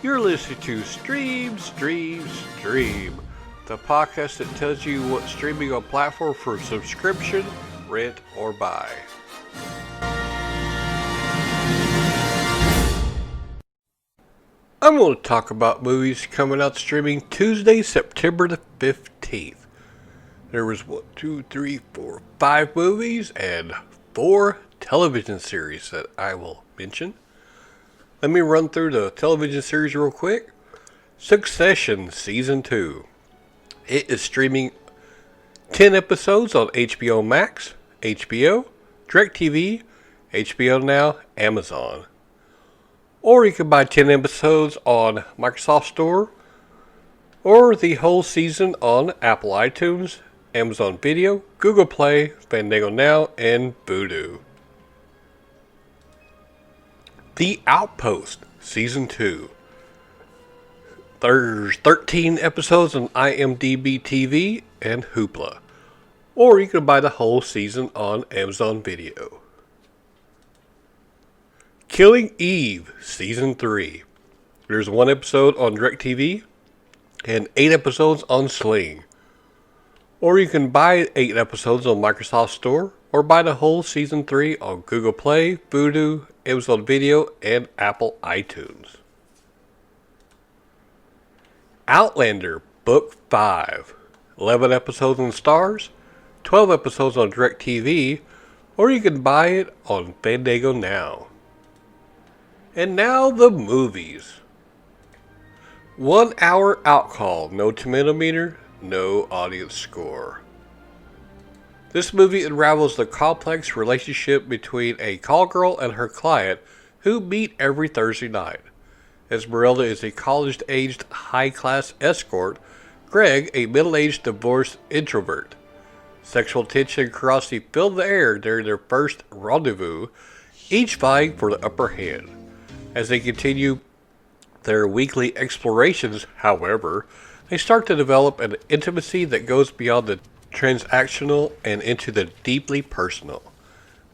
You're listening to Stream, the podcast that tells you what streaming on platform for subscription, rent, or buy. I'm going to talk about movies coming out streaming Tuesday, September the 15th. There was 5 movies and 4 television series that I will mention. Let me run through the television series real quick. Succession Season 2. It is streaming 10 episodes on HBO Max, HBO, DirecTV, HBO Now, Amazon. Or you can buy 10 episodes on Microsoft Store, or the whole season on Apple iTunes, Amazon Video, Google Play, Fandango Now, and Vudu. The Outpost Season 2. There's 13 episodes on IMDb TV and Hoopla. Or you can buy the whole season on Amazon Video. Killing Eve Season 3. There's 1 episode on DirecTV and 8 episodes on Sling. Or you can buy 8 episodes on Microsoft Store, or buy the whole Season 3 on Google Play, Vudu, Amazon Video, and Apple iTunes. Outlander Book 5. 11 episodes on Starz, 12 episodes on DirecTV, or you can buy it on Fandango Now. And now the movies. 1 Hour Outcall, no tomato meter, no audience score. This movie unravels the complex relationship between a call girl and her client who meet every Thursday night. Esmeralda is a college-aged high-class escort, Greg a middle-aged divorced introvert. Sexual tension and curiosity fill the air during their first rendezvous, each vying for the upper hand. As they continue their weekly explorations, however, they start to develop an intimacy that goes beyond the transactional and into the deeply personal.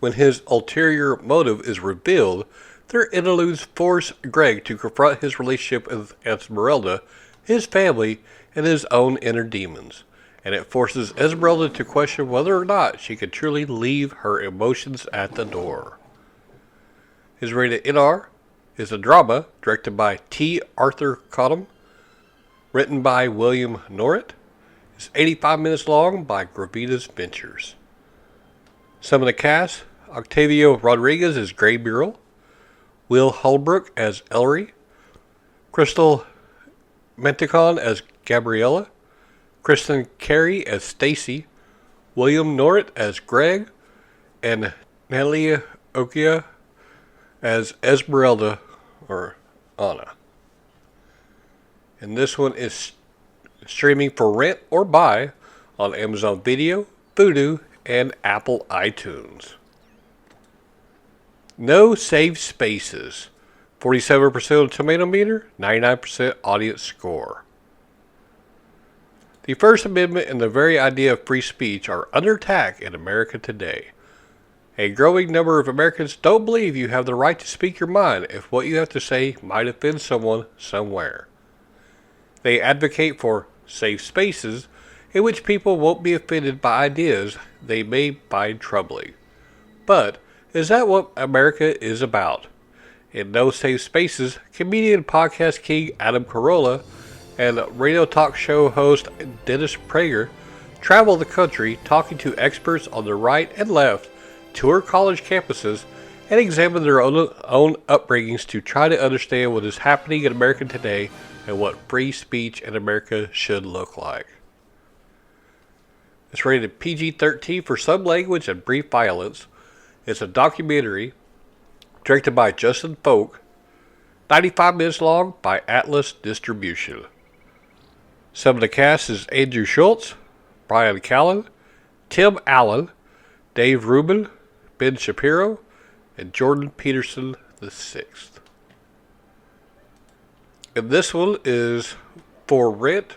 When his ulterior motive is revealed, their interludes force Greg to confront his relationship with Esmeralda, his family, and his own inner demons. And it forces Esmeralda to question whether or not she can truly leave her emotions at the door. Is rated NR, is a drama directed by T. Arthur Cottam, written by William Norrit. It's 85 minutes long by Gravitas Ventures. Some of the cast: Octavio Rodriguez as Gray Mural, Will Holbrook as Ellery, Crystal Menticon as Gabriella, Kristen Carey as Stacy, William Norrit as Greg, and Nelia Okia as Esmeralda or Anna. And this one is streaming for rent or buy on Amazon Video, Vudu, and Apple iTunes. No Safe Spaces. 47% tomato meter, 99% audience score. The First Amendment and the very idea of free speech are under attack in America today. A growing number of Americans don't believe you have the right to speak your mind if what you have to say might offend someone somewhere. They advocate for safe spaces in which people won't be offended by ideas they may find troubling. But is that what America is about? In No Safe Spaces, comedian and podcast king Adam Carolla and radio talk show host Dennis Prager travel the country talking to experts on the right and left, tour college campuses, and examine their own upbringings to try to understand what is happening in America today and what free speech in America should look like. It's rated PG-13 for some language and brief violence. It's a documentary directed by Justin Folk, 95 minutes long by Atlas Distribution. Some of the cast is Andrew Schultz, Brian Callen, Tim Allen, Dave Rubin, Ben Shapiro, and Jordan Peterson VI. And this one is for rent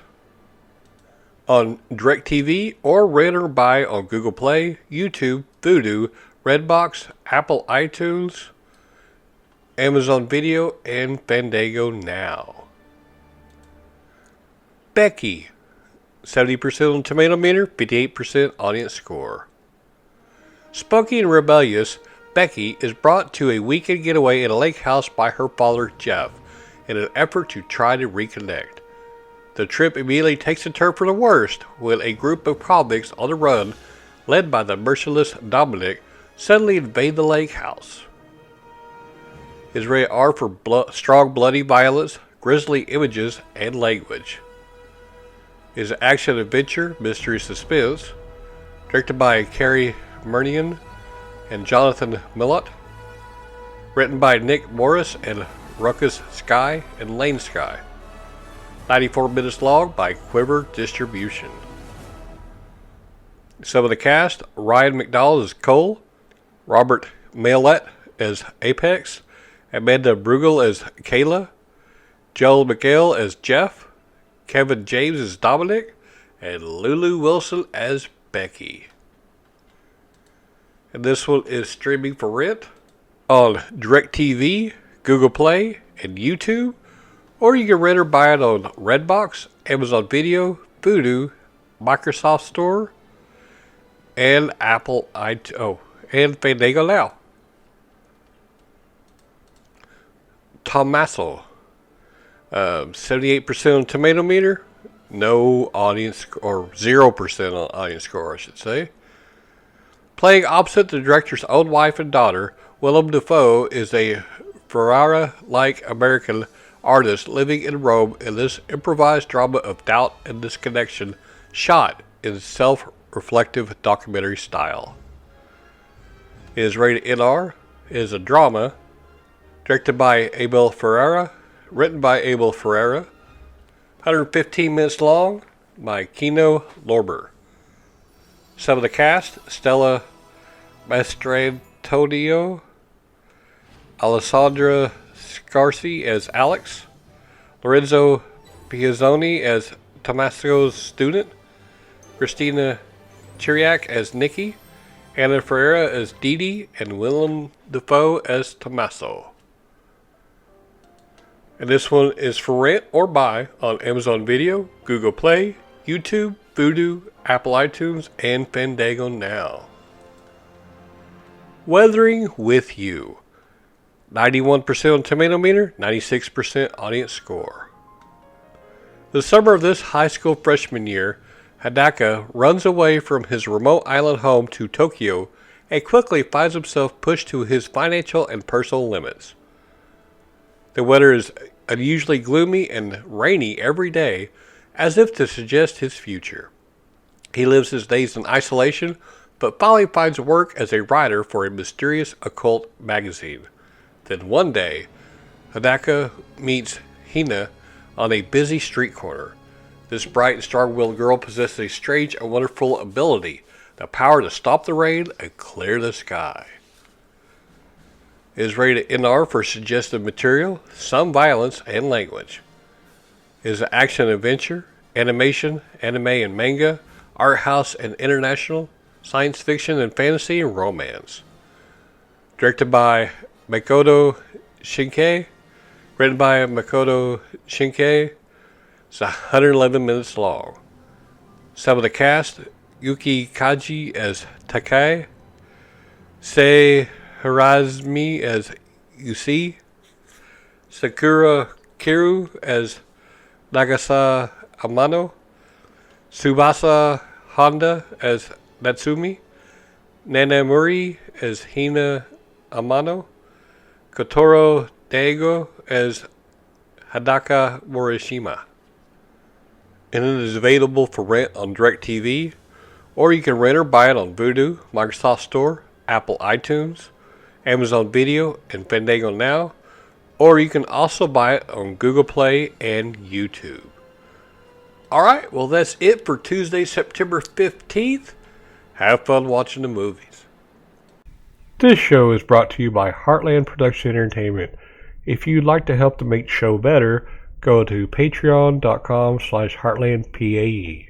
on DirecTV or rent or buy on Google Play, YouTube, Vudu, Redbox, Apple iTunes, Amazon Video, and Fandango Now. Becky. 70% on Tomato Meter, 58% audience score. Spunky and rebellious, Becky is brought to a weekend getaway at a lake house by her father, Jeff, in an effort to try to reconnect. The trip immediately takes a turn for the worst when a group of convicts on the run, led by the merciless Dominic, suddenly invade the lake house. It is rated R for strong bloody violence, grisly images, and language. It is an action-adventure, mystery suspense, directed by Carrie Murnian and Jonathan Millot, written by Nick Morris and Ruckus Sky and Lane Sky. 94 minutes long by Quiver Distribution. Some of the cast: Ryan McDowell as Cole, Robert Maillet as Apex, Amanda Brugel as Kayla, Joel McHale as Jeff, Kevin James as Dominic, and Lulu Wilson as Becky. And this one is streaming for rent on DirecTV, Google Play, and YouTube, or you can rent or buy it on Redbox, Amazon Video, Vudu, Microsoft Store, and Apple and Fandango Now. Tommaso. 78% on Tomato Meter, no audience, or 0% on audience score, I should say. Playing opposite the director's own wife and daughter, Willem Dafoe is a Ferrara-like American artist living in Rome in this improvised drama of doubt and disconnection, shot in self-reflective documentary style. It is rated NR. It is a drama, directed by Abel Ferrara, written by Abel Ferrara, 115 minutes long, by Kino Lorber. Some of the cast: Stella Mastrantonio, Alessandra Scarsi as Alex, Lorenzo Piazzoni as Tommaso's student, Christina Chiriak as Nikki, Anna Ferreira as Dee Dee, and Willem Dafoe as Tommaso. And this one is for rent or buy on Amazon Video, Google Play, YouTube, Vudu, Apple iTunes, and Fandango Now. Weathering with You. 91% on Tomato Meter, 96% audience score. The summer of this high school freshman year, Hidaka runs away from his remote island home to Tokyo and quickly finds himself pushed to his financial and personal limits. The weather is unusually gloomy and rainy every day, as if to suggest his future. He lives his days in isolation, but finally finds work as a writer for a mysterious occult magazine. Then one day, Hidaka meets Hina on a busy street corner. This bright and strong-willed girl possesses a strange and wonderful ability, the power to stop the rain and clear the sky. It is rated NR for suggestive material, some violence, and language. It is an action-adventure, animation, anime and manga, art house and international, science fiction and fantasy, and romance. Directed by Makoto Shinkai, written by Makoto Shinkai. It's 111 minutes long. Some of the cast: Yuki Kaji as Takai, Sei Hirazumi as Yusi, Sakura Kiru as Nagasa Amano, Tsubasa Honda as Natsumi, Nanamuri as Hina Amano, Kotoro Daigo as Hidaka Morishima. And it is available for rent on DirecTV, or you can rent or buy it on Vudu, Microsoft Store, Apple iTunes, Amazon Video, and Fandango Now, or you can also buy it on Google Play and YouTube. Alright, well that's it for Tuesday, September 15th. Have fun watching the movies. This show is brought to you by Heartland Production Entertainment. If you'd like to help to make the show better, go to patreon.com/heartlandpae.